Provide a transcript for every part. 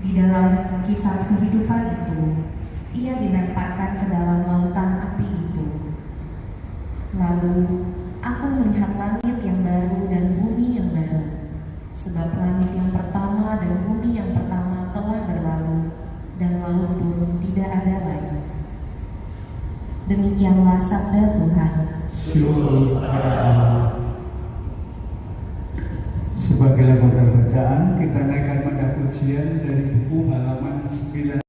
Di dalam kitab kehidupan itu, ia dilemparkan ke dalam lautan api itu. Lalu aku melihat langit yang baru dan bumi yang baru, sebab langit yang pertama dan bumi yang pertama telah berlalu, dan laut pun tidak ada lagi. Demikianlah sabda Tuhan. Syukur kepada Allah. Sebagai lembaga bacaan, kita naikkan pada pujian dari buku halaman 9.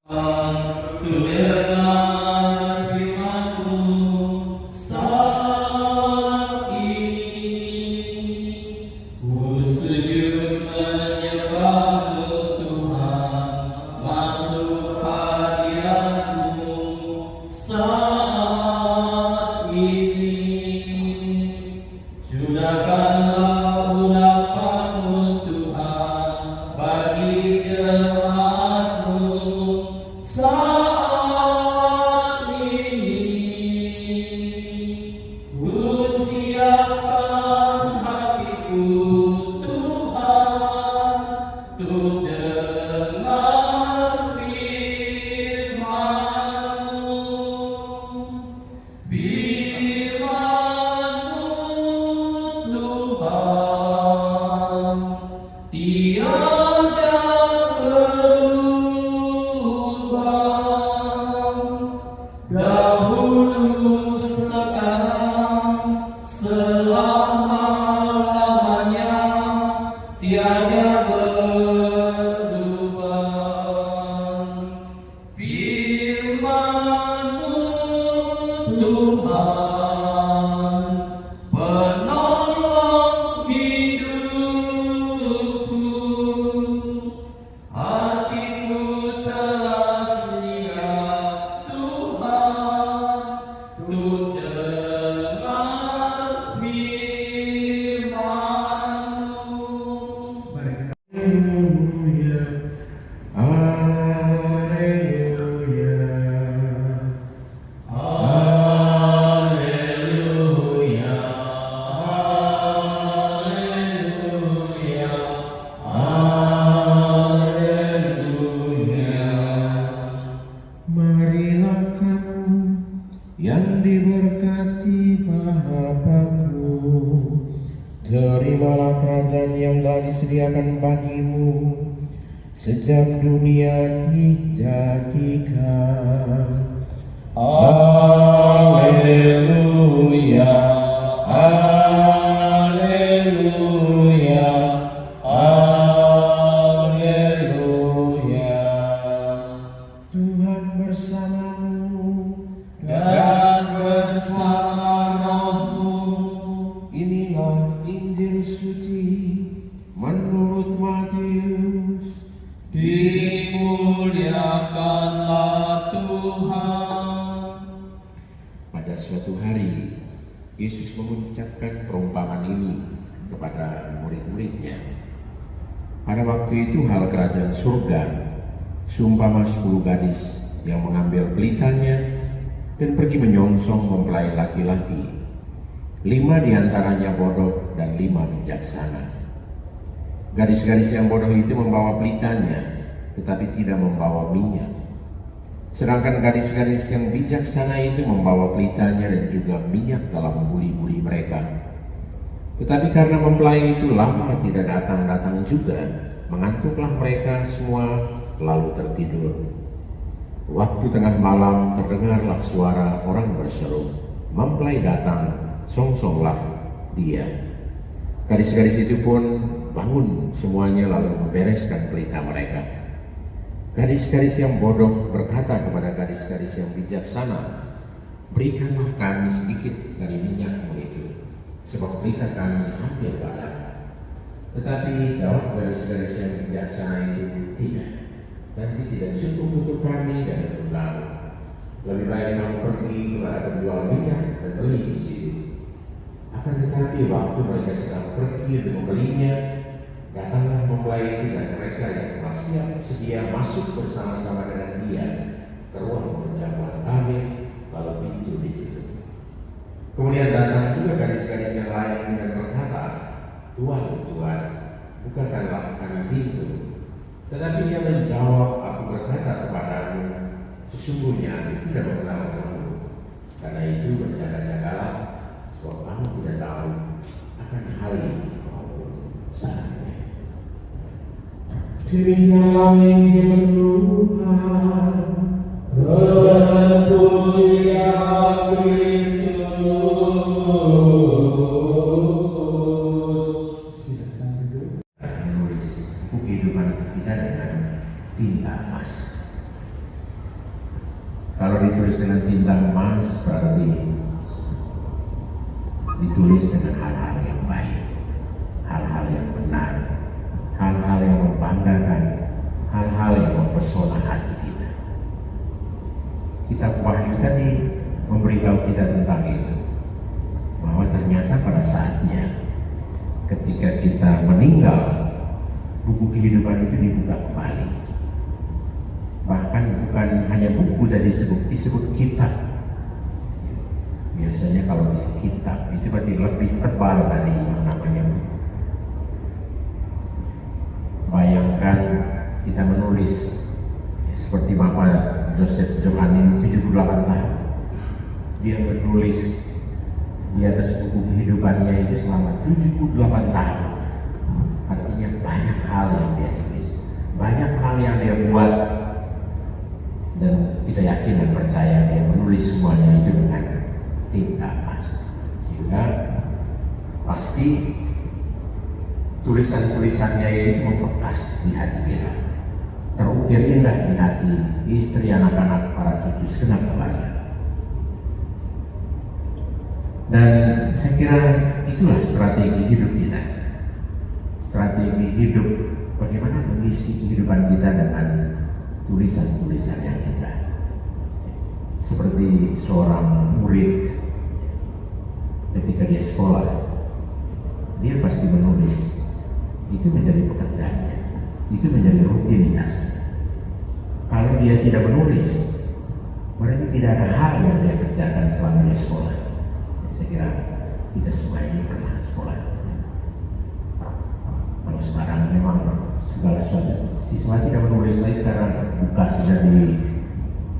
Terimalah kerajaan yang telah disediakan bagimu sejak dunia dijadikan. Haleluya, haleluya, haleluya. Tuhan bersamamu dan bersama rohmu. Inilah Injil suci menurut Matius. Dimuliakanlah Tuhan. Pada suatu hari, Yesus mengucapkan perumpamaan ini kepada murid-muridnya. Pada waktu itu hal kerajaan surga seumpama 10 gadis yang mengambil pelitanya dan pergi menyongsong mempelai laki-laki. 5 diantaranya bodoh dan 5 bijaksana. Gadis-gadis yang bodoh itu membawa pelitanya, tetapi tidak membawa minyak. Sedangkan gadis-gadis yang bijaksana itu membawa pelitanya dan juga minyak dalam buli-buli mereka. Tetapi karena mempelai itu lama tidak datang-datang juga, mengantuklah mereka semua lalu tertidur. Waktu tengah malam terdengarlah suara orang berseru, "Mempelai datang, songsonglah dia." Gadis-gadis itu pun bangun semuanya lalu membereskan pelita mereka. Gadis-gadis yang bodoh berkata kepada gadis-gadis yang bijaksana, "Berikanlah kami sedikit dari minyakmu itu, sebab pelita kami hampir padam." Tetapi jawab gadis-gadis yang bijaksana itu, "Tidak, nanti tidak cukup untuk kami dan untuk kamu. Lebih baik kamu pergi kepada penjual minyak dan beli di situ." Akan tetapi waktu mereka sedang pergi untuk membelinya, datanglah mempelai itu dan mereka yang telah siap sedia masuk bersama-sama dengan dia ke ruang perjamuan kawin, lalu pintu ditutup. Kemudian datang juga gadis-gadis yang lain dan berkata, "Tuan, Tuan, bukakanlah kami pintu." Tetapi dia menjawab, aku berkata kepadamu, sesungguhnya aku tidak mengenal kamu. Karena itu berjaga-jagalah, sebab kamu tidak tahu akan hari maupun saatnya. Demikianlah Injil Tuhan. Terpujilah Kristus. Silakan duduk. Menulis buku kehidupan kita dengan tinta emas. Kalau ditulis dengan tinta emas berarti ditulis dengan hal-hal yang baik, hal-hal yang benar, hal-hal yang membanggakan, hal-hal yang mempesona hati kita. Kitab Wahyu tadi memberitahu kita tentang itu, bahwa ternyata pada saatnya ketika kita meninggal, buku kehidupan itu dibuka kembali. Bahkan bukan hanya buku jadi disebut kitab. Biasanya kalau di kitab itu berarti lebih tebal dari yang namanya buku. Bayangkan kita menulis seperti Bapak Joseph Johani 78 tahun. Dia menulis di atas buku kehidupannya itu selama 78 tahun. Artinya banyak hal yang dia tulis, banyak hal yang dia buat, dan kita yakin dan percaya dia menulis semuanya itu dengan tinta emas, sehingga pasti tulisan-tulisannya itu membekas di hati kita, terukir indah di hati istri, anak-anak, para cucu segenap keluarga. Dan saya kira itulah strategi hidup kita, strategi hidup bagaimana mengisi kehidupan kita dengan tulisan-tulisan yang indah. Seperti seorang murid ketika dia sekolah, dia pasti menulis. Itu menjadi pekerjaannya, itu menjadi rutinitas. Kalau dia tidak menulis, berarti tidak ada hal yang dia kerjakan selama dia sekolah. Saya kira kita semua ini pernah sekolah. Kalau sekarang memang segala sesuatu, siswa tidak menulis lagi, sekarang buka sudah di,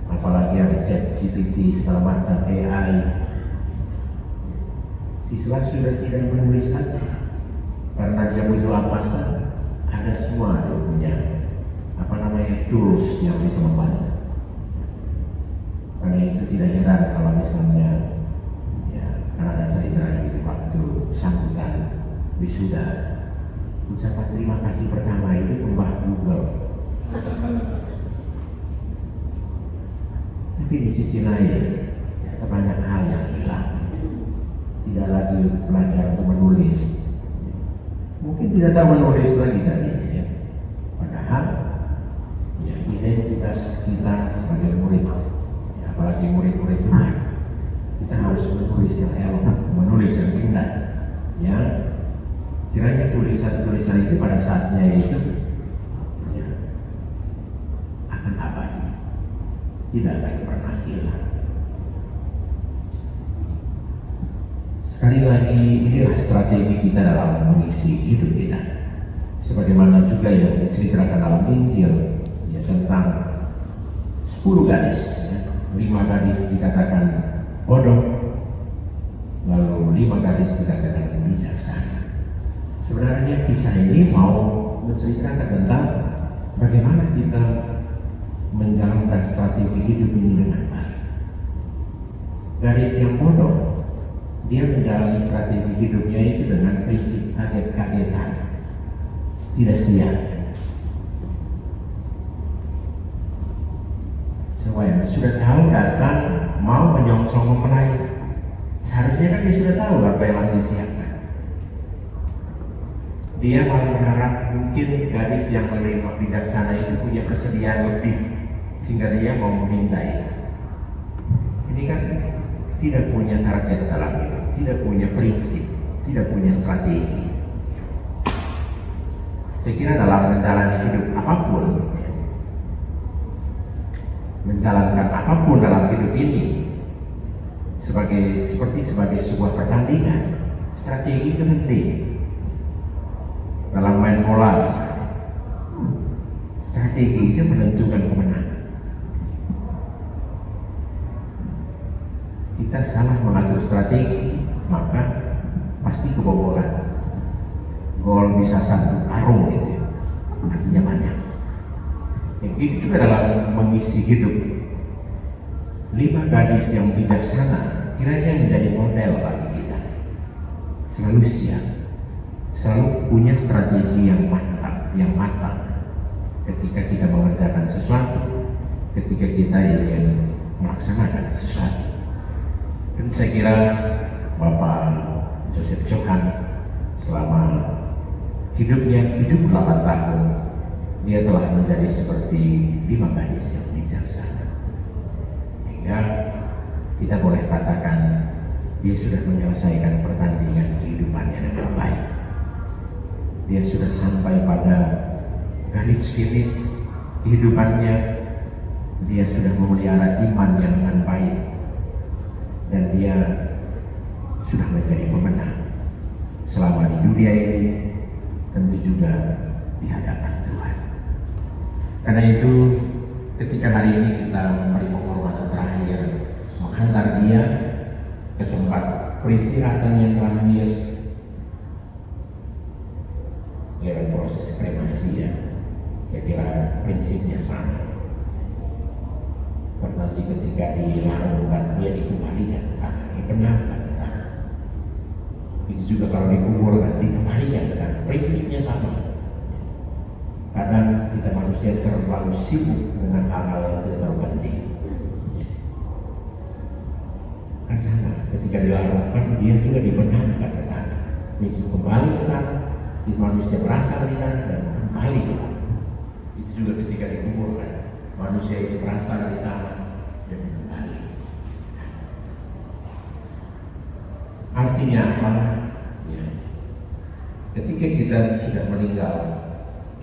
apalagi ada ChatGPT segala macam AI. Siswa sudah tidak menulis lagi karena dia butuh apa saja, ada semua dia punya tools yang bisa membantu. Karena itu tidak heran kalau misalnya kan ada cerita gitu, waktu sambutan wisuda, ucapan terima kasih pertama itu Mbah Google. Tapi di sisi lain banyak hal yang hilang. Tidak lagi belajar untuk menulis, mungkin tidak tahu menulis lagi tadi ya. Padahal identitas kita sebagai murid, apalagi murid-murid Tuhan, kita harus menulis yang elok, menulis yang indah ya. Kiranya tulisan-tulisan itu pada saatnya itu akan abadi, tidak akan pernah hilang. Sekali lagi, inilah strategi kita dalam mengisi hidup kita. Sebagaimana juga yang diceritakan dalam Injil ya, tentang 10 gadis ya. 5 gadis dikatakan bodoh, lalu 5 gadis dikatakan bijaksana. Sebenarnya kisah ini mau menceritakan tentang bagaimana kita menjalankan strategi hidup ini dengan baik. Gadis yang bodoh, dia menjalani strategi hidupnya itu dengan prinsip kaget-kagetan, tidak siap. Semua yang sudah tahu datang mau menyongsong mempelai, seharusnya kan dia sudah tahu apa yang harus disiapkan. Dia malah berharap mungkin gadis yang menerima bijaksana itu punya persediaan lebih sehingga dia mau memintai. Ini kan tidak punya target dalam hidup, tidak punya prinsip, tidak punya strategi. Saya kira dalam menjalani hidup apapun, menjalankan apapun dalam hidup ini, seperti sebuah pertandingan, strategi itu penting. Dalam main bola misalnya, Strategi itu menentukan kemenangan. Kita salah mengatur strategi, maka pasti kebobolan. Gol bisa 1 karung gitu, artinya banyak. Yang itu juga dalam mengisi hidup. 5 gadis yang bijaksana kiranya menjadi model bagi kita. Selalu siap, selalu punya strategi yang mantap, yang matang. Ketika kita mengerjakan sesuatu, ketika kita ingin melaksanakan sesuatu. Dan saya kira Bapak Joseph Johan selama hidupnya 78 tahun, dia telah menjadi seperti 5 gadis yang bijaksana. Hingga kita boleh katakan dia sudah menyelesaikan pertandingan kehidupannya dengan baik. Dia sudah sampai pada garis finish kehidupannya. Dia sudah memelihara iman yang dengan baik, dan dia sudah menjadi pemenang selama di dunia ini, tentu juga di hadapan Tuhan. Karena itu ketika hari ini kita memberi penghormatan terakhir, menghantar dia ke tempat peristirahatan yang terakhir lewat proses kremasi, ya, saya kira prinsipnya sama. Karena nanti ketika dilarungkan dia dikembalikan ke tanah, dibenamkan ke tanah. Itu juga kalau dikuburkan dikembalikan ke tanah, prinsipnya sama. Kadang kita manusia terlalu sibuk dengan hal-hal yang tidak terlalu penting. Kan sama, ketika dilarungkan dia juga dibenamkan ke tanah. Dia kembali ke tanah, manusia berasal di tanah dan kembali ke tanah. Itu juga ketika dikuburkan, manusia itu berasal dari tanah dan kembali. Artinya apa? Ya. Ketika kita sudah meninggal,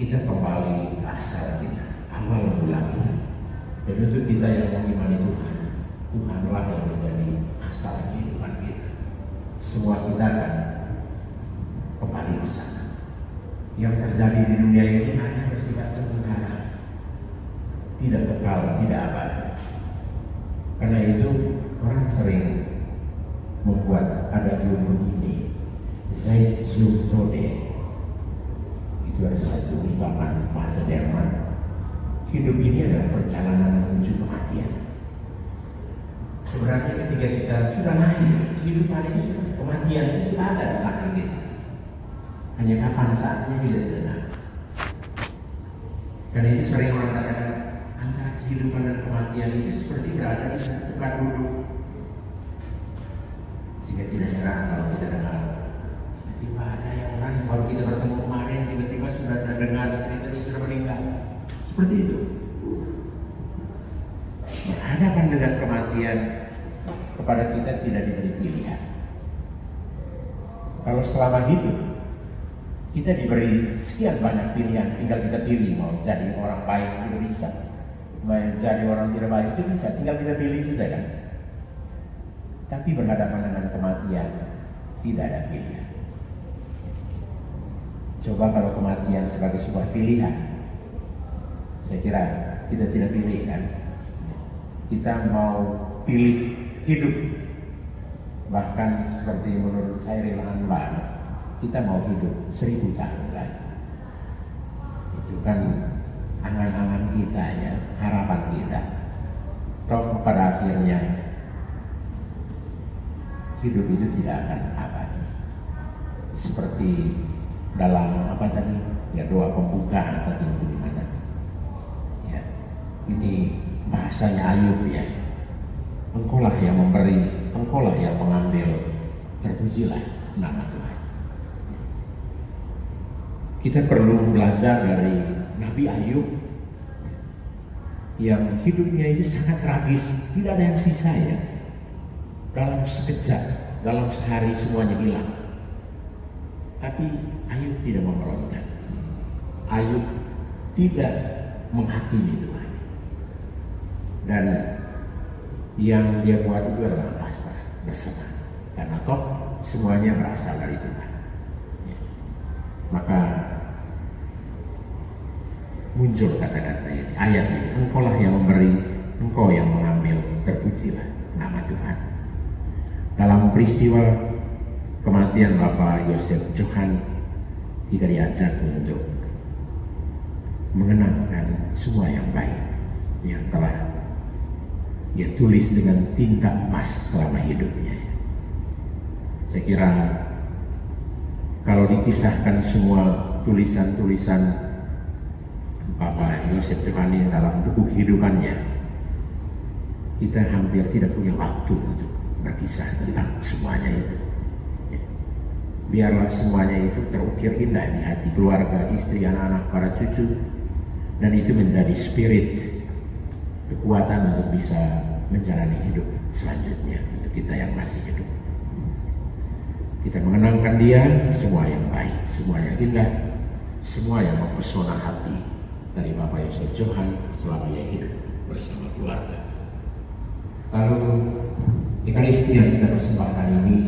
kita kembali ke asal kita, awal mula kita. Dan untuk kita yang mengimani Tuhan, Tuhanlah yang menjadi asal kehidupan kita. Semua kita akan kembali ke sana. Yang terjadi di dunia ini hanya bersifat sementara, tidak kekal, tidak abadi. Karena itu orang sering membuat ada judul ini, Zeit zum Tode. Itu ada satu ungkapan bahasa Jerman. Hidup ini adalah perjalanan menuju kematian. Sebenarnya ketika kita sudah lahir, kehidupan itu sudah, kematian itu sudah ada di samping kita. Hanya kapan saatnya tidak benar. Karena itu sering orang katakan antara kehidupan dan kematian itu seperti berada di satu tempat duduk. Sehingga tidak heran kalau kita dengar tiba-tiba ada yang orang yang baru kita bertemu kemarin tiba-tiba sudah terdengar cerita dia sudah meninggal. Seperti itu. Berhadapan dengan kematian kepada kita tidak diberi pilihan. Kalau selama hidup kita diberi sekian banyak pilihan, tinggal kita pilih mau jadi orang baik juga bisa, mau jadi orang tidak baik itu bisa, tinggal kita pilih saja kan. Tapi berhadapan dengan kematian tidak ada pilihan. Coba kalau kematian sebagai sebuah pilihan, saya kira kita tidak pilih kan. Kita mau pilih hidup, bahkan seperti menurut saya Anwar, kita mau hidup 1000 tahun lagi. Itu kan angan-angan kita ya, harapan kita. Toh pada akhirnya hidup itu tidak akan abadi. Seperti dalam apa tadi? Ya doa pembukaan tadi di mana? Ya, ini bahasanya Ayub ya. Engkaulah yang memberi, engkaulah yang mengambil. Terpujilah nama Tuhan. Kita perlu belajar dari Nabi Ayub yang hidupnya itu sangat tragis, tidak ada yang sisa ya. Dalam sekejap, dalam sehari semuanya hilang. Tapi Ayub tidak memberontak. Ayub tidak menghakimi Tuhan. Dan yang dia buat itu adalah pasrah, berserah. Karena toh semuanya berasal dari Tuhan. Maka muncul kata-kata ini, ayat ini, engkaulah yang memberi, engkau yang mengambil, terpujilah nama Tuhan. Dalam peristiwa kematian Bapak Yosef Johan, kita diajak untuk mengenangkan semua yang baik yang telah dia tulis dengan tinta emas selama hidupnya. Saya kira kalau dikisahkan semua tulisan-tulisan Bapak Yosef Johan ini dalam buku kehidupannya, kita hampir tidak punya waktu untuk berkisah tentang semuanya itu. Biarlah semuanya itu terukir indah di hati keluarga, istri, anak-anak, para cucu, dan itu menjadi spirit, kekuatan untuk bisa menjalani hidup selanjutnya untuk kita yang masih hidup. Kita mengenangkan dia, semua yang baik, semua yang indah, semua yang mempesona hati dari Bapak Yosef Johan selama ia hidup bersama keluarga. Lalu Ekaristi yang kita persembahkan ini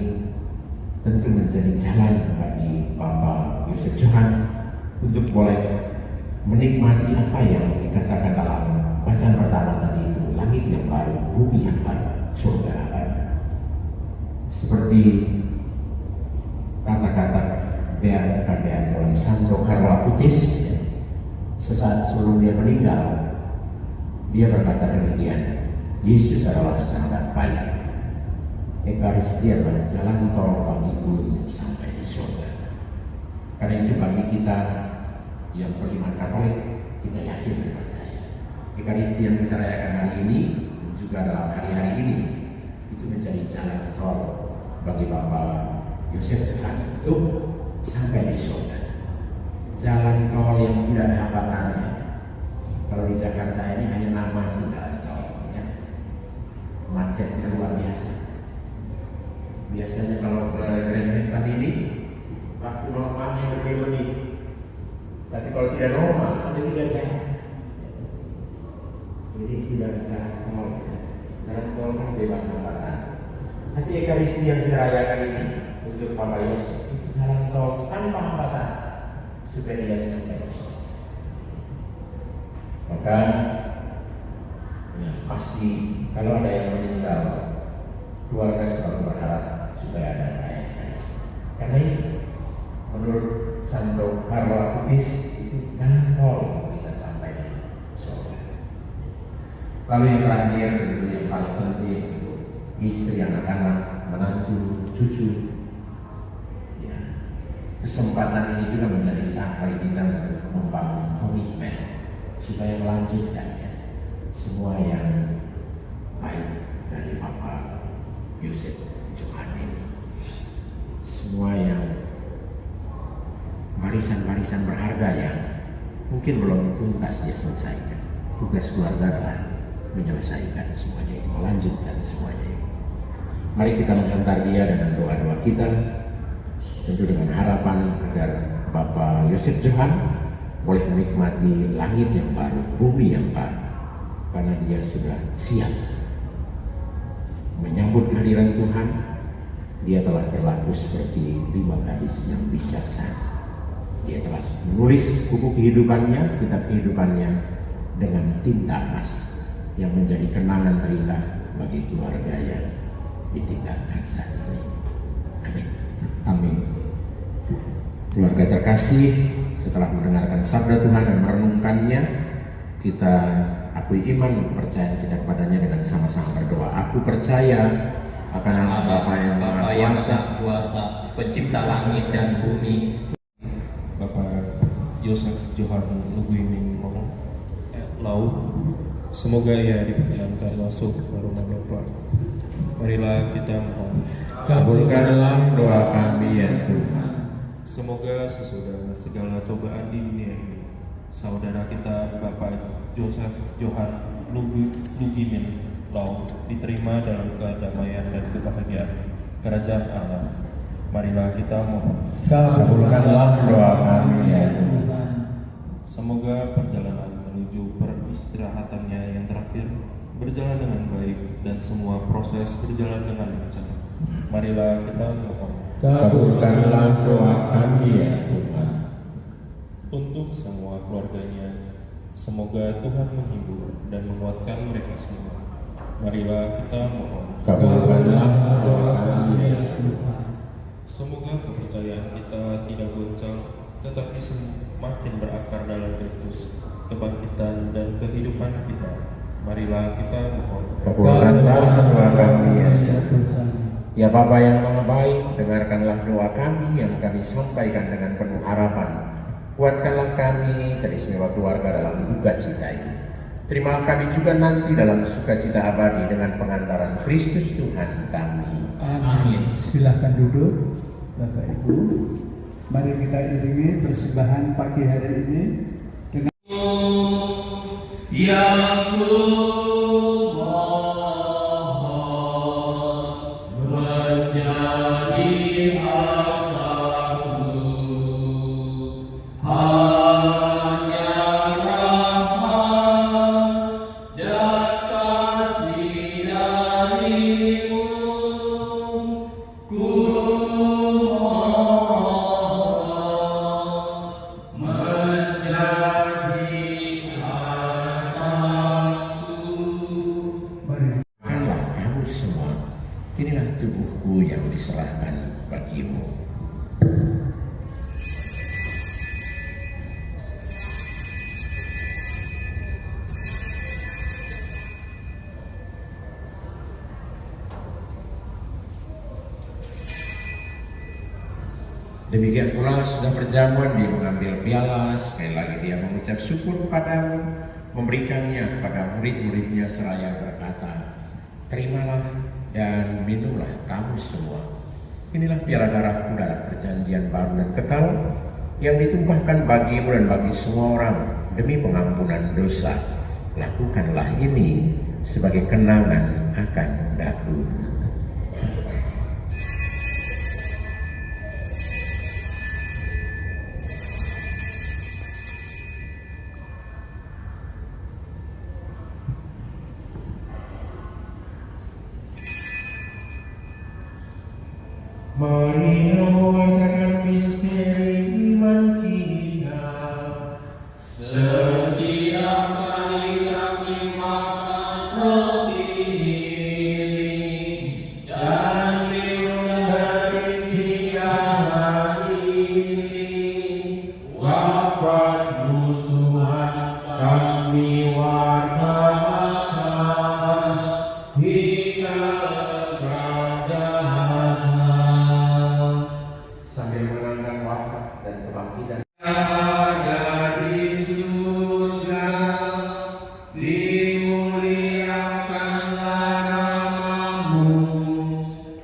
tentu menjadi jalan bagi Bapak Yosef Johan untuk boleh menikmati apa yang dikatakan dalam bacaan pertama tadi itu, langit yang baru, bumi yang baru, surga abadi. Seperti kata-kata Beato Alessandro Carlo Acutis, sesaat sebelum dia meninggal, dia berkata demikian, Yesus adalah sangat baik. Ekaristi adalah jalan tol bagiku untuk sampai di surga. Karena itu bagi kita yang beriman Katolik, kita yakin dan percaya Ekaristi yang kita rayakan hari ini juga dalam hari-hari ini itu menjadi jalan tol bagi Bapak Yosef Johan untuk sampai di surga. Jalan tol yang tidak ada hambatannya. Kalau di Jakarta ini hanya nama saja jalan tol, ya. Macetnya luar biasa. Biasanya kalau ke Grand Hestan ini waktu normalnya lebih menit, tapi kalau tidak normal sampai 3 jam. Jadi tidak jalan tol kan bebas hambatan. Tapi Ekaristi yang kita rayakan ini untuk Bapak Yosef itu jalan tol tanpa hambatan supaya dia sampai ke surga. Maka ya, pasti kalau ada yang meninggal, keluarga selalu berharap supaya ada Ekaristi. Karena itu menurut Santo Carlo Acutis itu jalan tol kita sampai di surga. Lalu yang terakhir itu yang paling penting, istri, anak-anak, menantu, cucu. Ya. Kesempatan ini juga menjadi sampai kita untuk membangun komitmen supaya melanjutkan ya, semua yang baik dari Bapak Yosef Johan ini. Semua yang barisan-barisan berharga yang mungkin belum tuntas dia selesaikan. Tugas keluarga adalah menyelesaikan semuanya itu, melanjutkan semuanya itu. Mari kita menghantar dia dengan doa-doa kita, tentu dengan harapan agar Bapak Yosef Johan boleh menikmati langit yang baru, bumi yang baru, karena dia sudah siap menyambut kehadiran Tuhan. Dia telah berlaku seperti 5 gadis yang bijaksana. Dia telah menulis buku kehidupannya, kitab kehidupannya dengan tinta emas yang menjadi kenangan terindah bagi keluarga yang ditinggalkan saat ini. Amin. Amin. Keluarga terkasih, setelah mendengarkan sabda Tuhan dan merenungkannya, kita akui iman kepercayaan kita kepadanya dengan sama-sama berdoa. Aku percaya akan Allah Bapa yang Maha Kuasa, Pencipta langit dan bumi. Bapak Yosef Johan Luguiming Lau, semoga ia diperkenankan masuk ke rumah Bapa. Marilah kita mohon, Kabulkanlah doa kami ya Tuhan. semoga sesudah segala cobaan di dunia ini, saudara kita Bapak Yosef Johan Lugimin Lau diterima dalam kedamaian dan kebahagiaan kerajaan Allah. Marilah kita mohon, Kabulkanlah doa kami ya Tuhan. semoga perjalanan menuju peristirahatannya yang terakhir berjalan dengan baik dan semua proses berjalan dengan lancar. Marilah kita mohon, Kabulkanlah doa kami ya Tuhan. untuk semua keluarganya Semoga Tuhan menghibur dan menguatkan mereka semua. Marilah kita mohon. Kabulkanlah doa kami ya Tuhan. Semoga kepercayaan kita tidak goncang, tetapi semakin berakar dalam Kristus, kebangkitan dan kehidupan kita. Marilah kita mohon. Kabulkanlah doa kami ya Tuhan. Ya Bapa yang Maha Baik, dengarkanlah doa kami yang kami sampaikan dengan penuh harapan. Kuatkanlah kami teristimewa keluarga dalam duka cita ini. Terimalah kami juga nanti dalam sukacita abadi dengan pengantaran Kristus Tuhan kami. Amin. Silahkan duduk, Bapak Ibu. Mari kita iringi persembahan pagi hari ini dengan yang menjadi hartaku, hanya rahmat dan kasih darimu. Ku mohon menjadi hartaku. Makanlah kamu semua, inilah tubuhku yang diserahkan bagimu. Demikian pula sudah berjamuan dia mengambil piala, sekali lagi dia mengucap syukur padamu, memberikannya kepada murid-muridnya seraya berkata, terimalah dan minumlah kamu semua. Inilah piala darahku, darah perjanjian baru dan kekal, yang ditumpahkan bagimu dan bagi semua orang demi pengampunan dosa. Lakukanlah ini sebagai kenangan akan daku. Mari dengan misteri iman kita. Setiap kali kami makan roti ini dan minum dari piala ini, wafatmu Tuhan kami wartakan hingga kedatangan. Sambil mengenang wafat dan kebangkitan Ada di surga, dimuliakanlah namamu,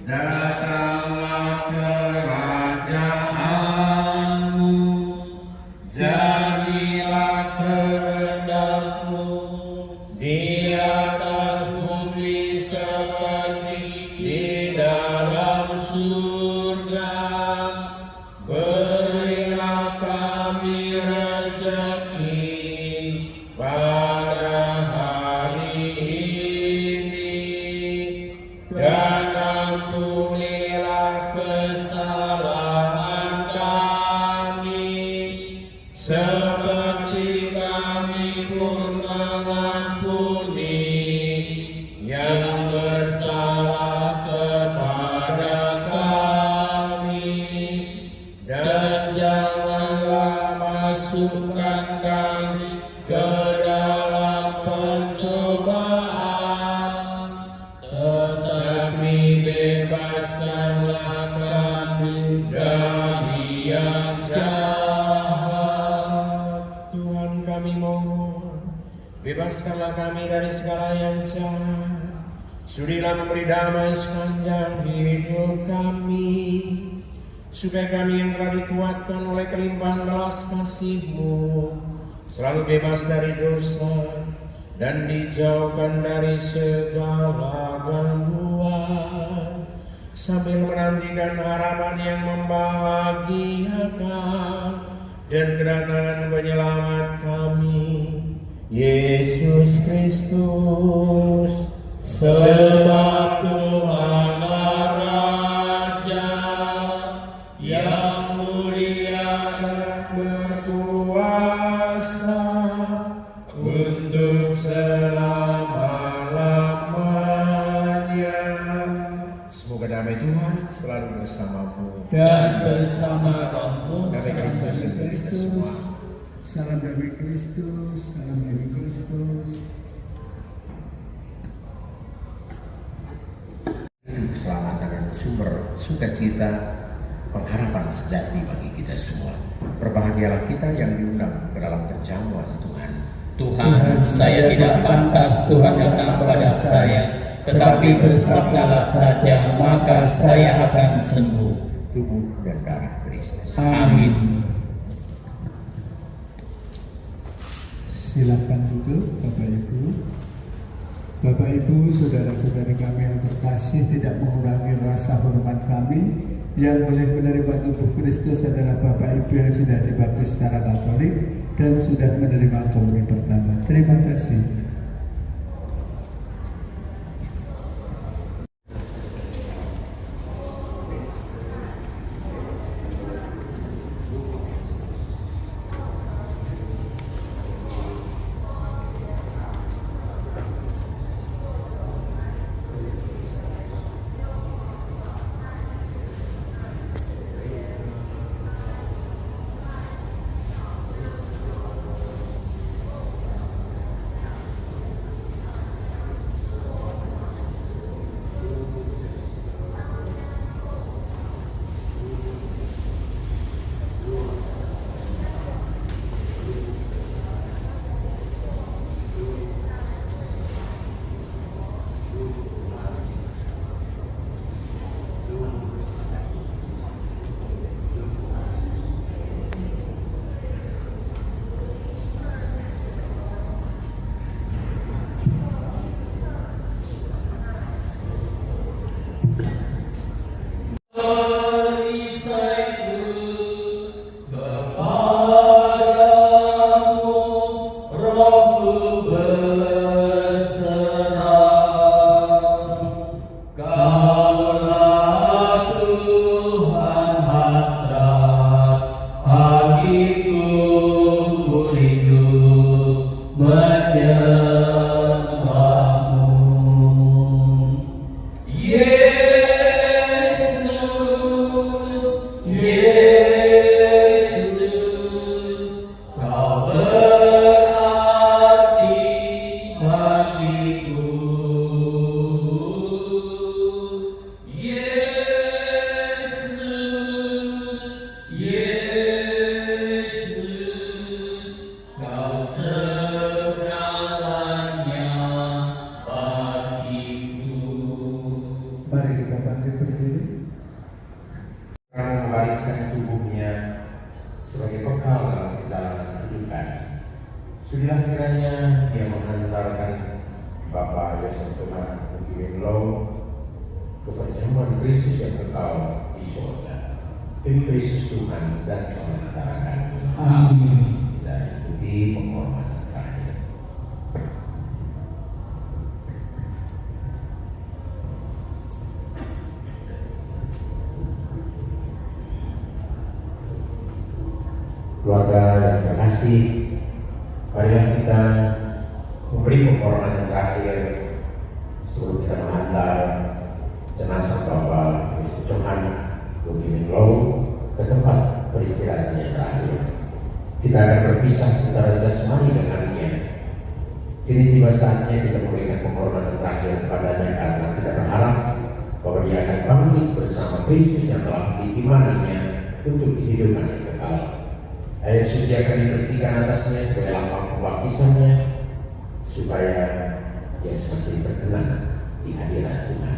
datanglah kerajaanmu, jadilah kehendakmu di atas bumi seperti di dalam surga. Berilah kami rezeki pada hari ini, dan ampunilah kesalahan kami, seperti kami pun mengampuni yang bersalah kepada kami. Dan janganlah masukkan kami ke dalam pencobaan, tetapi bebaskanlah kami dari yang jahat. Tuhan kami mohon, bebaskanlah kami dari segala yang jahat. Sudilah memberi damai sepanjang hidup kami, supaya kami yang telah dikuatkan oleh kelimpahan belas kasih-Mu selalu bebas dari dosa dan dijauhkan dari segala gangguan, sambil menantikan harapan yang membahagiakan dan kedatangan penyelamat kami, Yesus Kristus. Sebab Tuhan Raja yang mulia dan berkuasa selama-lamanya. Semoga damai Tuhan selalu bersamamu. Dan bersama rohmu. Damai Kristus yang beri kita semua. Salam damai Kristus, salam damai Kristus. Itu keselamatan dan sumber sukacita, pengharapan sejati bagi kita semua. Berbahagialah kita yang diundang ke dalam perjamuan Tuhan. Tuhan, saya tidak pantas Tuhan datang kepada saya, tetapi bersabdalah saja, maka saya akan sembuh. Tubuh dan darah Kristus. Amin. Silakan duduk Bapak Ibu. Bapak Ibu, saudara-saudari kami yang terkasih, tidak mengurangi rasa hormat kami. Yang boleh menerima tubuh Kristus adalah Bapak Ibu yang sudah dibaptis secara Katolik dan sudah menerima komuni pertama. Terima kasih. Sudah kiranya dia menghantarkan Bapak Yosef Johan Lugi ke perjamuan Kristus yang kekal di surga. Demi Kristus Tuhan dan sementara kami. Amin. Kita ikuti penghormatan terakhir. Keluarga yang terkasih, marilah kita memberi penghormatan terakhir sebelum kita mengantar jenazah Bapak Yosef Johan Lugi ke tempat beristirahatnya terakhir. Kita akan berpisah secara jasmani dengannya. Kini tiba saatnya kita memberikan penghormatan terakhir kepadanya karena kita berharap bahwa dia akan bangkit bersama Kristus yang telah diimaninya untuk kehidupan yang kekal. Air suci akan dibersihkan atasnya sebagai lambang pembaptisannya supaya dia semakin berkenan di hadirat Tuhan.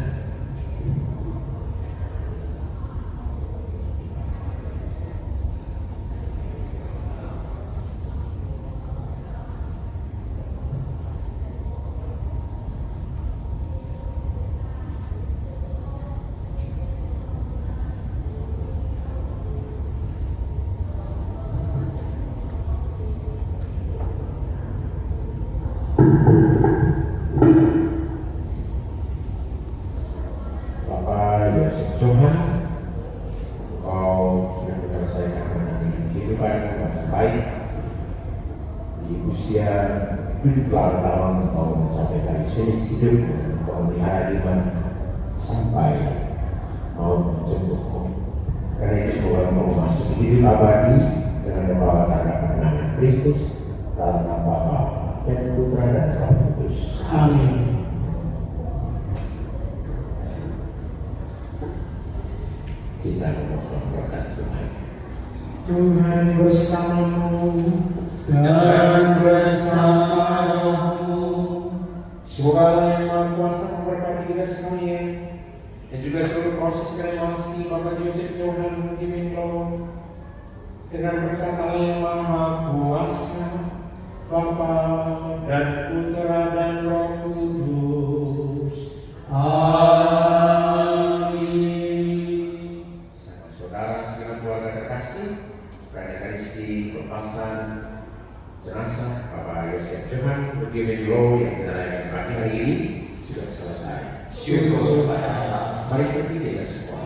Bapak Yosef Johan, kau sudah menyelesaikan menjalani kehidupan yang baik. Di usia 78 tahun kau sejenis hidup untuk memelihara iman sampai mau menjemputmu. Karena itu semua mau masuk hidup abadi dengan membawa tanda kemenangan Kristus dalam nama Bapa dan Putra dan Roh Kudus. Amin. Kita memohon berkat Tuhan. Tuhan bersamamu Dan bersama rohmu. Semoga Allah yang Maha Kuasa memberkati kita sekalian dan juga seluruh proses kremasi Bapak Joseph Johan Lugimin Low dengan berkat Allah yang Maha Kuasa, Bapa dan Putra dan Roh Kudus. Amin. Sama saudara segenap keluarga terkasih, perayaan Ekaristi pelepasan jenazah Bapak Joseph Johan Lugimin Low yang kita rayakan pagi hari ini sudah selesai. Syukur pada Allah. Mari berdiri kita semua.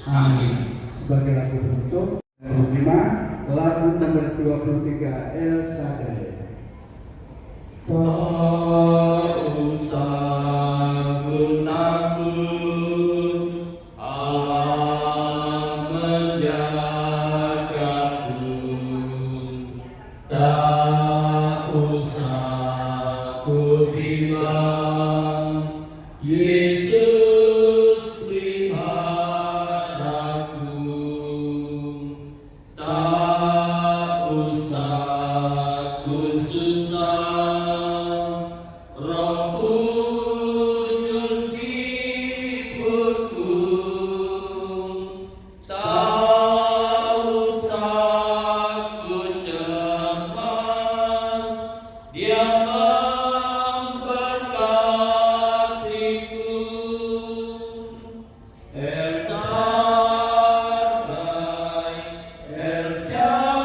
Amin. sebagai lagu penutup. 5 lagu nomor 23 El Shaddai. Tak usah takut, Allah menjagaku. Tak usah ku bilang, Yesus lihat aku. Tak usah ku susah, Roh Kudus hiburku. Tak usah ku cemas, Dia memberkatiku. El Shaddai, El Shaddai,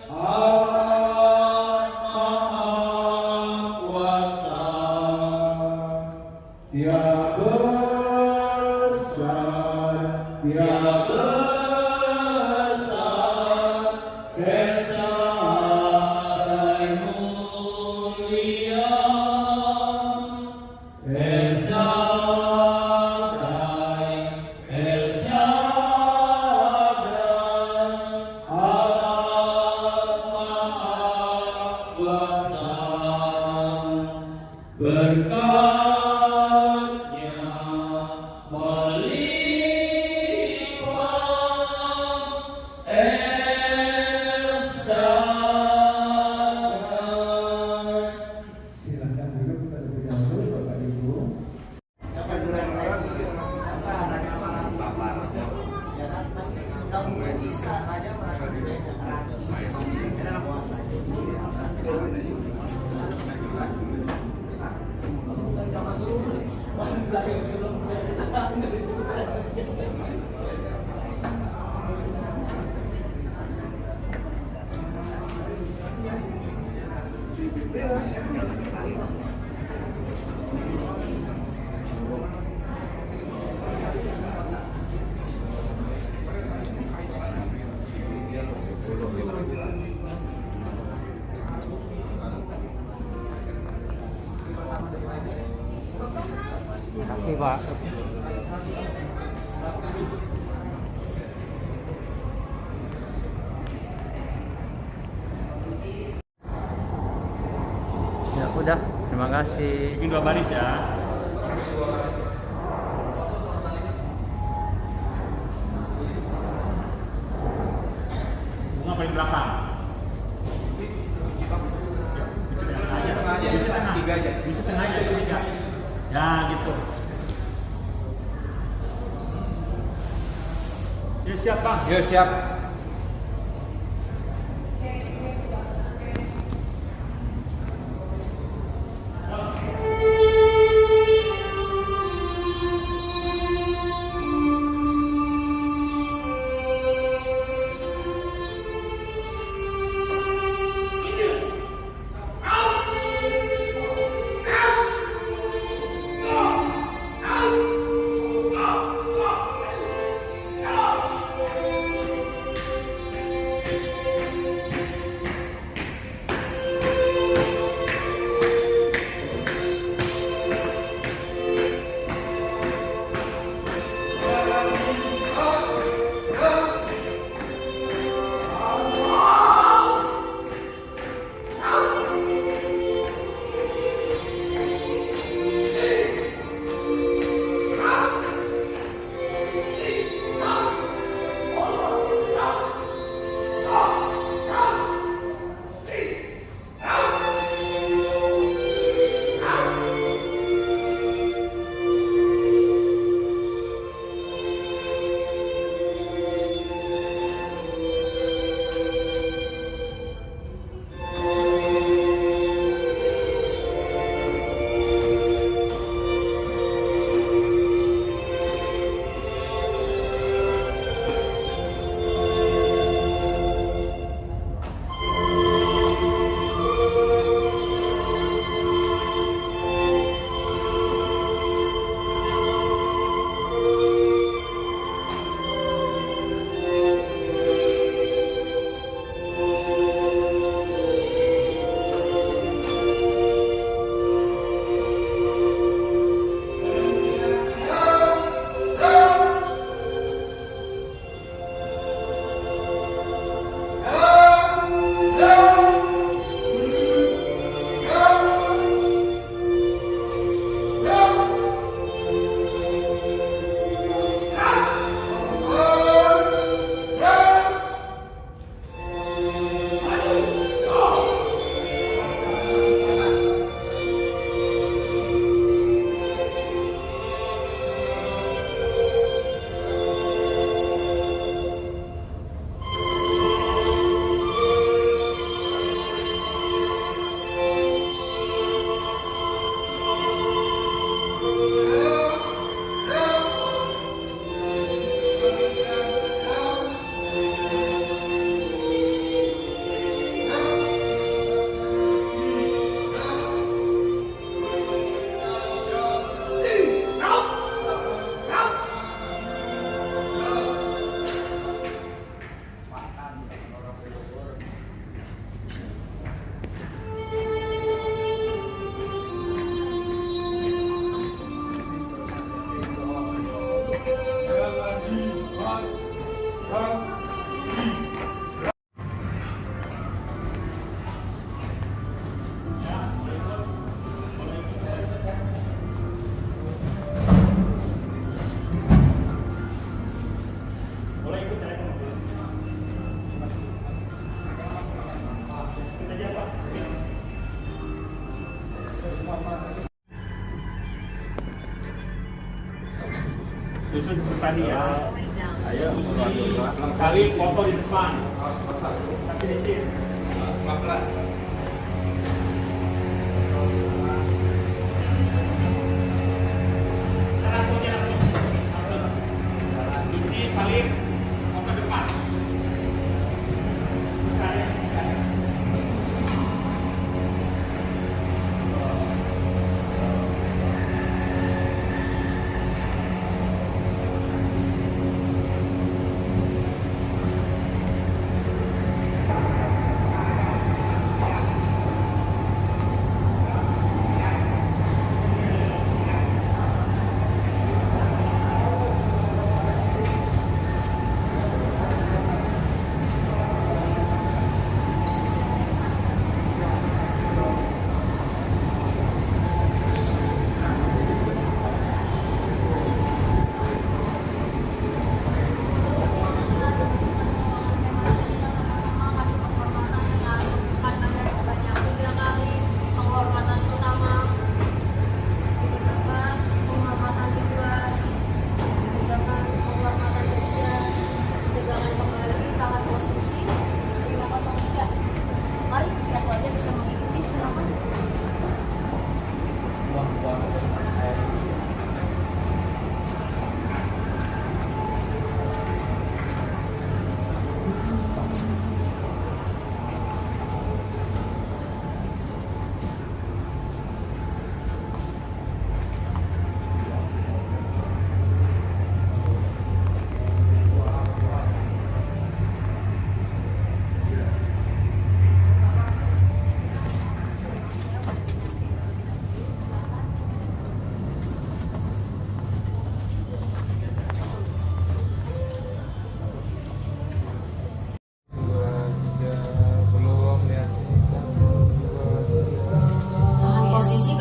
Allah Maha Kuasa. Dia besar, dia besar, El Shaddai mulia, El Shaddai, El Shaddai, Allah Maha Kuasa. Berkatnya melimpah, El Shaddai. silakan duduk terlebih dahulu Bapak Ibu. Terima kasih Pak. Ya udah, terima kasih. Bikin 2 baris ya. Bunga paling belakang. Tiga aja. Bisa tengah aja, tiga. Ya gitu. Ya siap Bang. Yuk siap. Susun seperti tadi ya. Ayo. Kali foto di depan. Tapi di sini. Pelan-pelan. Langsung. Ini saling ke depan.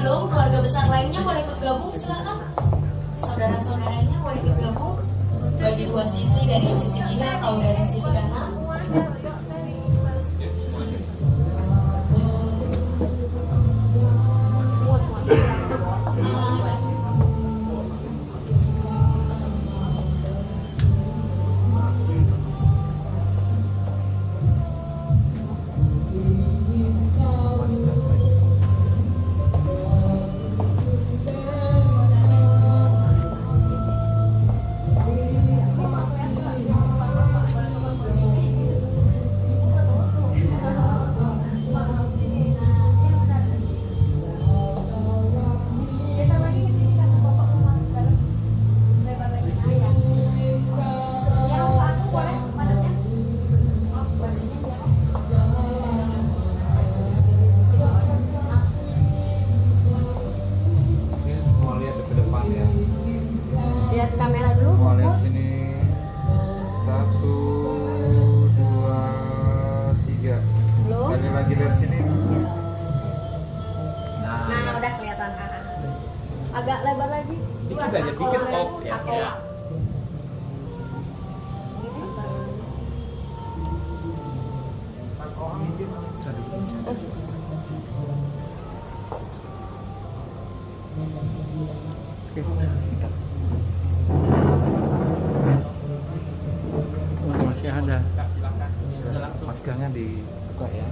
Keluarga besar lainnya boleh ikut gabung, silakan. Saudara-saudaranya boleh ikut gabung. Bagi dua sisi, dari sisi kiri atau dari sisi kanan. Lihat kamera dulu. Mau lihat sini. 1, 2, 3. Belum. Sekali lagi lihat sini. Nah, udah kelihatan. Agak lebar lagi. Dikit aja, dikit off ya. Masih ada. Maskernya dibuka ya.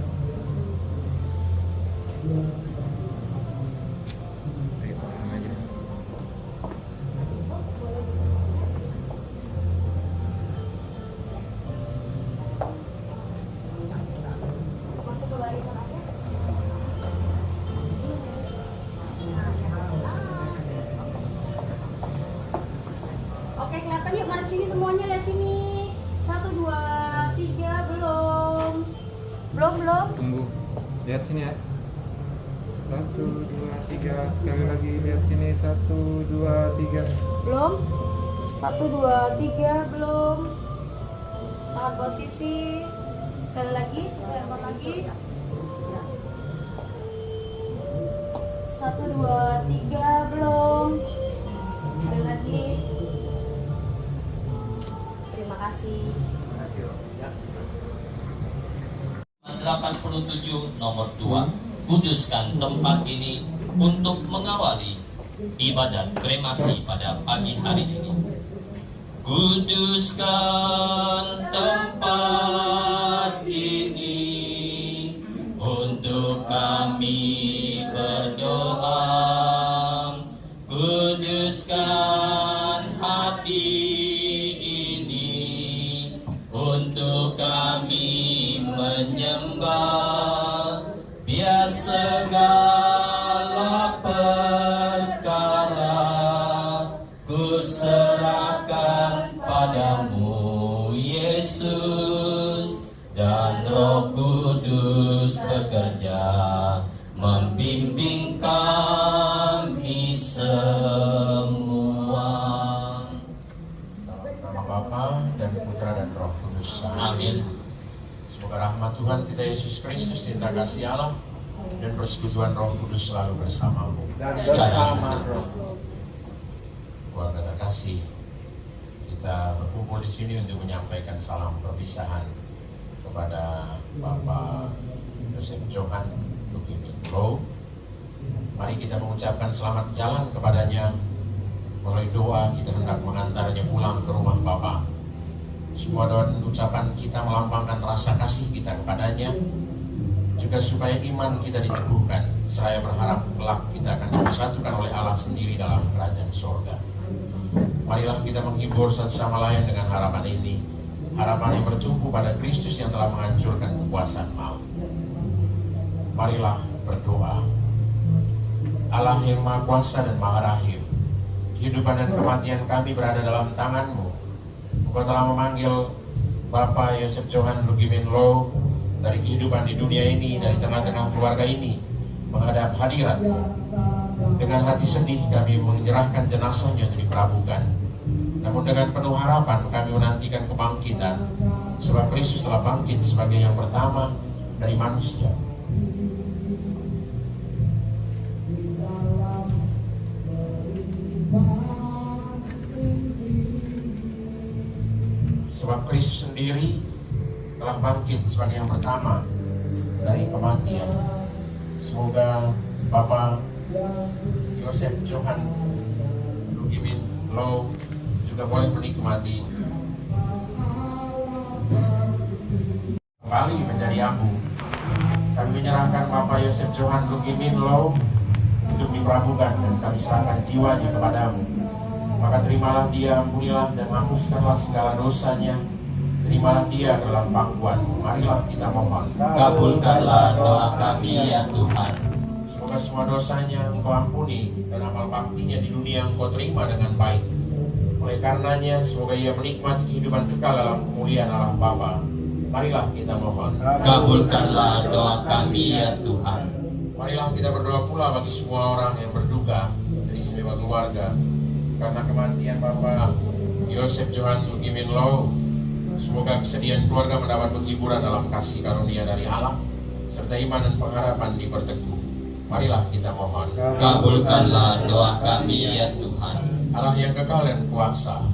Masuk ke barisan aja. Oke, kelihatan yuk, madep sini semuanya, lihat sini. 1, 2, 3, belum. Belum. Tunggu. Lihat sini ya. 1, 2, 3. Sekali lagi lihat sini. 1, 2, 3. Belum. 1, 2, 3, belum. Tahan posisi. Sekali lagi, lempar lagi. 1, 2, 3, belum. Sekali lagi. Terima kasih. 87 nomor 2. Kuduskan tempat ini untuk mengawali ibadat kremasi pada pagi hari ini. Kuduskan tempat ini untuk kami berdoa. Kuduskan hati ini untuk kami menyembah. Biar segala perkara ku serahkan padamu, Yesus, dan Roh Kudus bekerja membimbing kami semua. Nama Bapa dan Putra dan Roh Kudus. Amin. Semoga rahmat Tuhan kita Yesus Kristus, cinta kasih Allah, dan persekutuan Roh Kudus selalu bersamamu. Sekarang. Keluarga terkasih, kita berkumpul di sini untuk menyampaikan salam perpisahan kepada Bapak Yosef Johan Lugimin Low. Mari kita mengucapkan selamat jalan kepadanya. Melalui doa kita hendak mengantarnya pulang ke rumah Bapa. Semua doa dan ucapan kita melambangkan rasa kasih kita kepadanya, juga supaya iman kita diteguhkan, seraya berharap kelak kita akan disatukan oleh Allah sendiri dalam kerajaan surga. Marilah kita menghibur satu sama lain dengan harapan ini, harapan yang bertumbuh pada Kristus yang telah menghancurkan kekuasaan maut. Marilah berdoa. Allah yang Maha Kuasa dan Maha Rahim, kehidupan dan kematian kami berada dalam tangan-Mu. Engkau telah memanggil Bapak Yosef Johan Lugimin Low dari kehidupan di dunia ini, dari tengah-tengah keluarga ini, menghadap hadirat-Mu. Dengan hati sedih kami menyerahkan jenazahnya untuk diperabukan. Namun dengan penuh harapan kami menantikan kebangkitan, sebab Kristus telah bangkit sebagai yang pertama dari manusia. Sebab Kristus sendiri telah bangkit sebagai yang pertama dari kematian. Semoga Bapak Yosef Johan Lugimin Low juga boleh menikmati kembali menjadi abu. Kami menyerahkan Bapak Yosef Johan Lugimin Low untuk diperabukan, dan kami serahkan jiwanya kepadamu. Maka terimalah dia, ampunilah dan hapuskanlah segala dosanya. Terimalah dia dalam pangkuan-Mu. Marilah kita mohon. Kabulkanlah doa kami ya Tuhan. Semoga semua dosanya Engkau ampuni, dan amal baktinya di dunia Engkau terima dengan baik. Oleh karenanya, semoga ia menikmati kehidupan kekal dalam kemuliaan Allah Bapa. Marilah kita mohon. Kabulkanlah doa kami ya Tuhan. Marilah kita berdoa pula bagi semua orang yang berduka, dari semua keluarga, karena kematian Bapak Yosef Johan Lugimin Low. Semoga kesedihan keluarga mendapat penghiburan dalam kasih karunia dari Allah, serta iman dan pengharapan diperteguh. Marilah kita mohon. Kabulkanlah doa kami ya Tuhan. Allah yang kekal dan kuasa,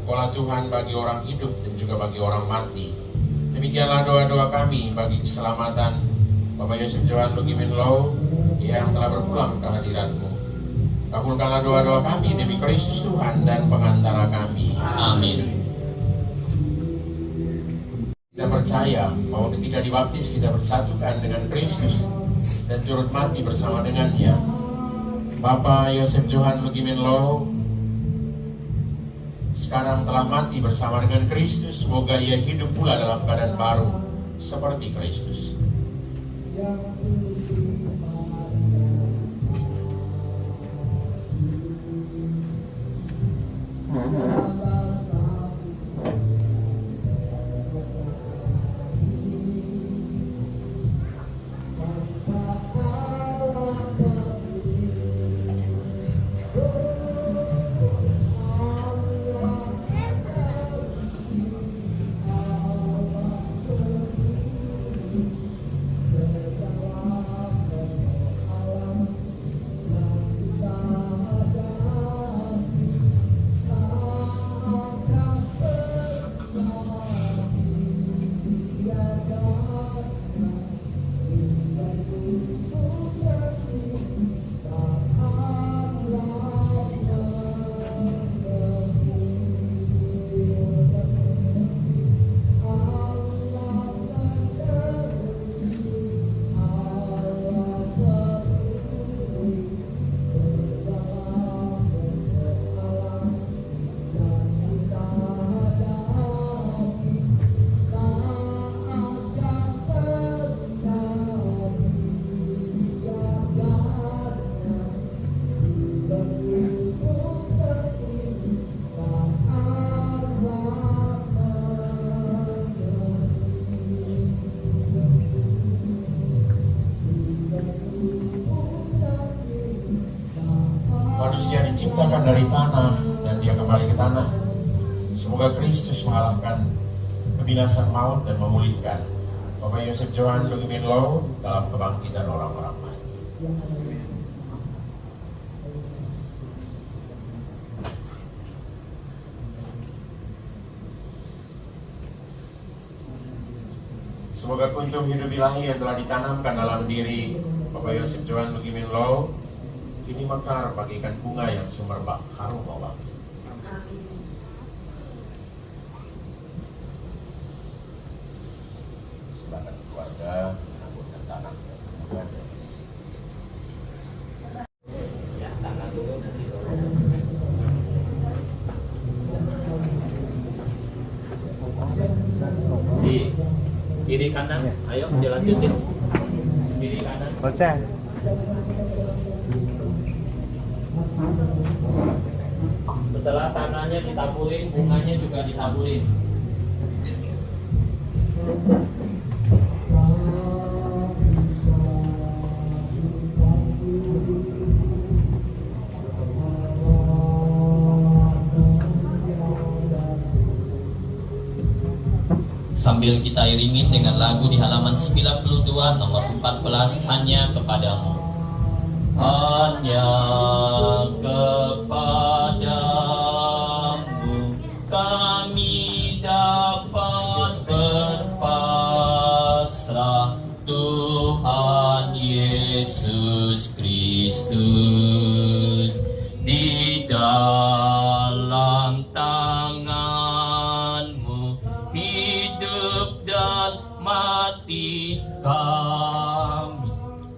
Engkaulah Tuhan bagi orang hidup dan juga bagi orang mati. Demikianlah doa-doa kami bagi keselamatan Bapak Yosef Johan Lugimin Low yang telah berpulang ke hadirat-Mu. Kabulkanlah doa-doa kami demi Kristus Tuhan dan pengantara kami. Amin. Kita percaya bahwa ketika dibaptis kita bersatukan dengan Kristus dan turut mati bersama dengannya. Bapak Yosef Johan Lugimin Low sekarang telah mati bersama dengan Kristus. Semoga ia hidup pula dalam keadaan baru seperti Kristus. diciptakan dari tanah dan dia kembali ke tanah. Semoga Kristus mengalahkan kebinasan maut dan memulihkan Bapak Yosef Johan Lugimin Low dalam kebangkitan orang-orang mati. Semoga kunjung hidup ilahi yang telah ditanamkan dalam diri Bapak Yosef Johan Lugimin Low ini mekar bagaikan bunga yang semerbak harum wangi. Silakan keluarga menangguhkan tanah dan kemudian Ya, tangan dulu nanti. Di kiri kanan, ayo dilanjutin. Kiri kanan. Bocah. Setelah tanahnya ditaburin, bunganya juga ditaburin. Sambil kita iringi dengan lagu di halaman 92 nomor 14, Hanya Kepadamu. Hanya kepadamu kami dapat berpasrah, Tuhan Yesus Kristus. Di dalam tangan-Mu hidup dan mati kami,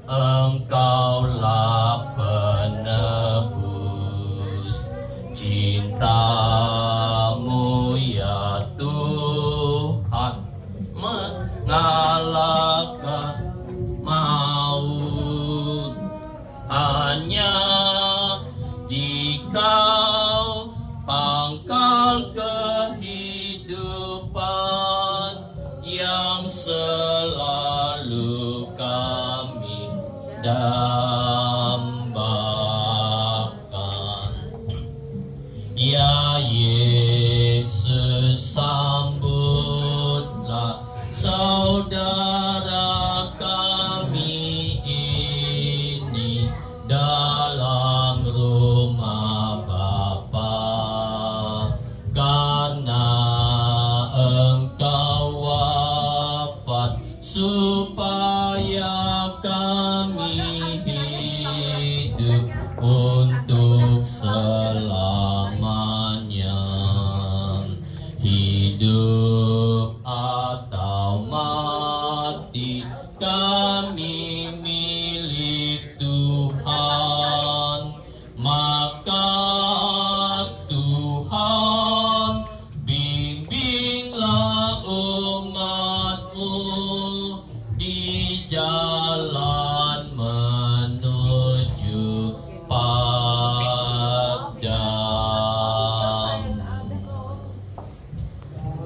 Engkaulah penebus. Cinta-Mu ya Tuhan mengalahkan maut. Hanya di Kau pangkal kehidupan yang selalu kami dambakan. Ya Yesus, sambutlah saudara kami ini dalam rumah Bapa, karena Engkau wafat supaya kami hidup untuk selamanya. Hidup atau mati kami milik Tuhan, maka Tuhan bimbinglah umat-Mu di jalan menuju Padam.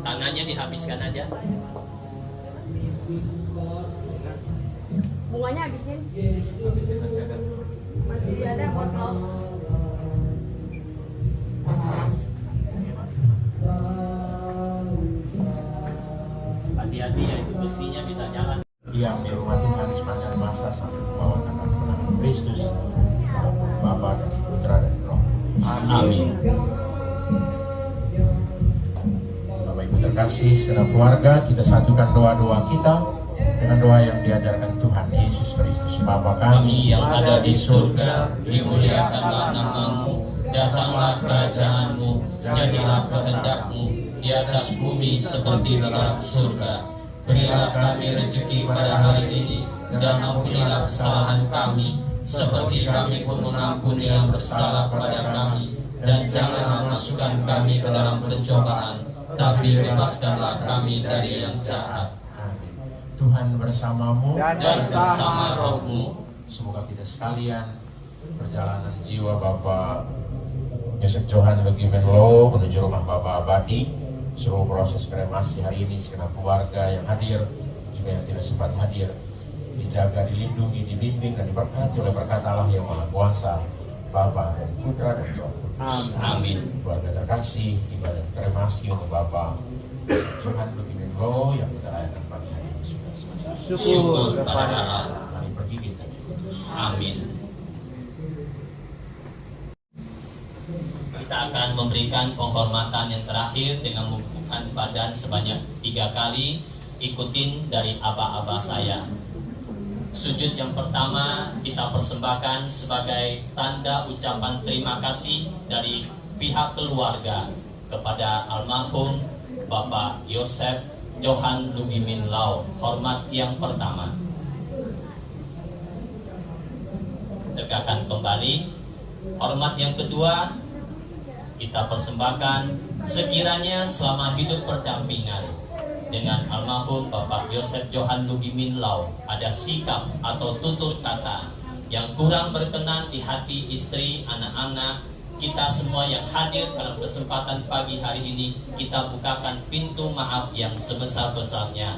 Tangannya dihabiskan aja. Bunganya habisin. Masih ada botol. Hati-hati ya, itu besinya bisa jalan. diam di rumah Tuhan sepanjang masa sampai membawakan anak-anak Kristus, Bapa dan Putra dan Roh. Amin. Bapak Ibu terkasih, segenap keluarga, kita satukan doa-doa kita dengan doa yang diajarkan Tuhan Yesus Kristus. Bapa kami yang ada di surga, dimuliakanlah nama-Mu, datanglah kerajaan-Mu, jadilah kehendak-Mu di atas bumi seperti di dalam surga. Berilah kami rezeki pada hari ini, dan ampunilah kesalahan kami, seperti kami pun mengampuni yang bersalah kepada kami. Dan janganlah masukkan kami ke dalam pencobaan, tapi bebaskanlah kami dari yang jahat. Amin. Tuhan bersamamu dan bersama roh-Mu. Semoga kita sekalian perjalanan jiwa Bapak Yosef Johan Lugimin Low menuju rumah Bapak Abadi, seluruh proses kremasi hari ini, segenap keluarga yang hadir, juga yang tidak sempat hadir, dijaga, dilindungi, dibimbing, dan diberkati oleh berkat Allah yang Maha Kuasa, Bapa dan Putra dan Roh Kudus. Amin. Keluarga terkasih, ibadah kremasi untuk Bapak Johan Lugimin Law yang kita rayakan pagi hari ini sudah selesai. Syukur pada Allah. Mari pergi kita diutus. Amin. Kita akan memberikan penghormatan yang terakhir dengan membubuhkan badan sebanyak 3 kali. Ikutin dari aba-aba saya. Sujud yang pertama kita persembahkan sebagai tanda ucapan terima kasih dari pihak keluarga kepada almarhum Bapak Yosef Johan Lugimin Law. Hormat yang pertama. Tegakkan kembali. Hormat yang kedua kita persembahkan sekiranya selama hidup berdampingan dengan almarhum Bapak Yosef Johan Lugimin Law ada sikap atau tutur kata yang kurang berkenan di hati istri, anak-anak, kita semua yang hadir dalam kesempatan pagi hari ini, kita bukakan pintu maaf yang sebesar-besarnya.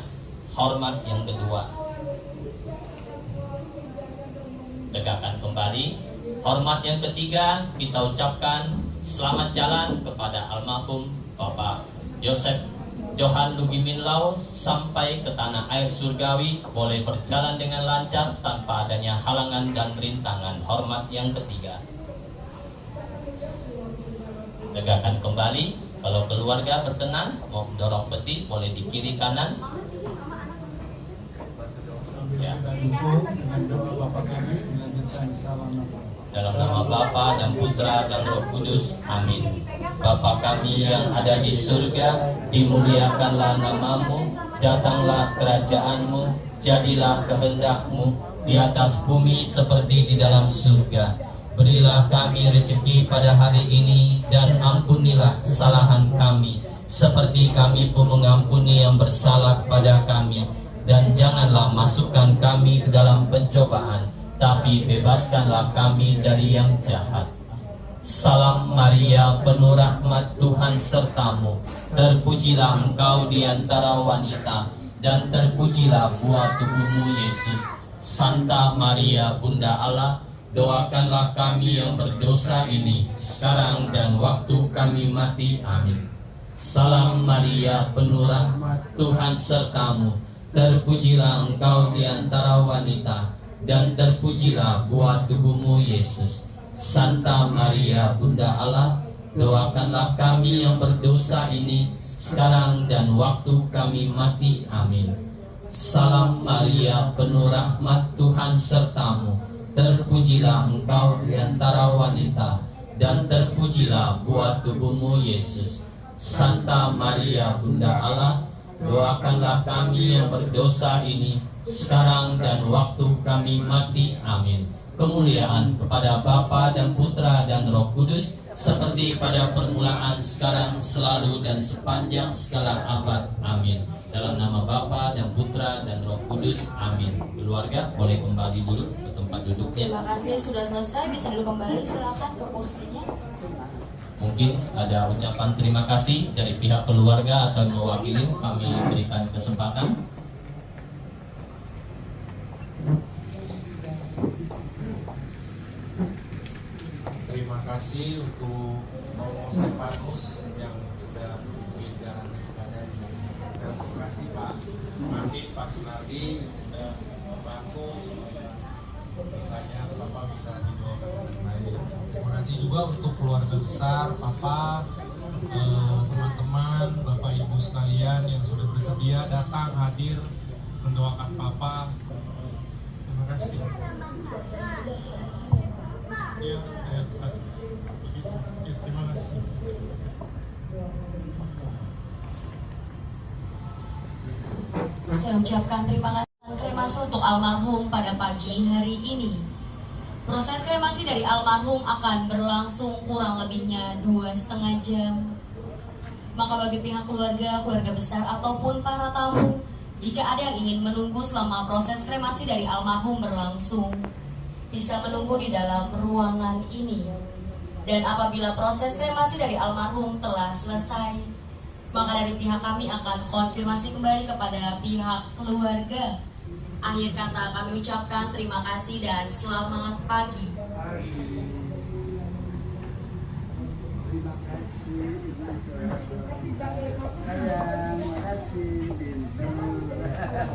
Hormat yang kedua. Tegakkan kembali. Hormat yang ketiga kita ucapkan selamat jalan kepada almarhum Bapak Yosef Johan Lugimin Law sampai ke tanah air surgawi, boleh berjalan dengan lancar tanpa adanya halangan dan rintangan. Hormat yang ketiga. Tegakkan kembali. Kalau keluarga berkenan mau dorong peti, boleh di kiri kanan. Ya. Dalam nama Bapa dan Putra dan Roh Kudus. Amin. Bapa kami yang ada di surga, dimuliakanlah namamu, datanglah kerajaanmu, jadilah kehendak-mu di atas bumi seperti di dalam surga. Berilah kami rezeki pada hari ini dan ampunilah kesalahan kami seperti kami pun mengampuni yang bersalah pada kami, dan janganlah masukkan kami ke dalam pencobaan, tapi bebaskanlah kami dari yang jahat. Salam Maria, penuh rahmat, Tuhan sertamu. Terpujilah engkau di antara wanita, dan terpujilah buah tubuhmu Yesus. Santa Maria, Bunda Allah, doakanlah kami yang berdosa ini, sekarang dan waktu kami mati. Amin. Salam Maria, penuh rahmat, Tuhan sertamu. Terpujilah engkau di antara wanita, dan terpujilah buah tubuhmu Yesus. Santa Maria, Bunda Allah, doakanlah kami yang berdosa ini, sekarang dan waktu kami mati. Amin. Salam Maria, penuh rahmat, Tuhan sertamu. Terpujilah engkau di antara wanita, dan terpujilah buah tubuhmu Yesus. Santa Maria, Bunda Allah, doakanlah kami yang berdosa ini, sekarang dan waktu kami mati. Amin. Kemuliaan kepada Bapa dan Putra dan Roh Kudus, seperti pada permulaan, sekarang, selalu, dan sepanjang segala abad. Amin. Dalam nama Bapa dan Putra dan Roh Kudus. Amin. Keluarga boleh kembali dulu ke tempat duduknya. Terima kasih, sudah selesai, bisa duduk kembali, silakan ke kursinya. Mungkin ada ucapan terima kasih dari pihak keluarga atau mewakili, kami berikan kesempatan. Terima kasih untuk Romo Stefanus yang sudah pindah daripada terima kasih Pak Mandi, Pak Sunardi sudah membantu supaya misalnya Bapak bisa didoakan dengan baik. Terima kasih juga untuk keluarga besar Papa, teman-teman, Bapak Ibu sekalian yang sudah bersedia datang hadir mendoakan Papa. Terima kasih. Ya, terima kasih. Saya ucapkan terima kasih kremasi untuk almarhum pada pagi hari ini. Proses kremasi dari almarhum akan berlangsung kurang lebihnya 2,5 jam. Maka bagi pihak keluarga, keluarga besar ataupun para tamu, jika ada yang ingin menunggu selama proses kremasi dari almarhum berlangsung, bisa menunggu di dalam ruangan ini. Dan apabila proses kremasi dari almarhum telah selesai, maka dari pihak kami akan konfirmasi kembali kepada pihak keluarga. Akhir kata kami ucapkan terima kasih dan selamat pagi. makasih. Sayang, makasih. Bintu.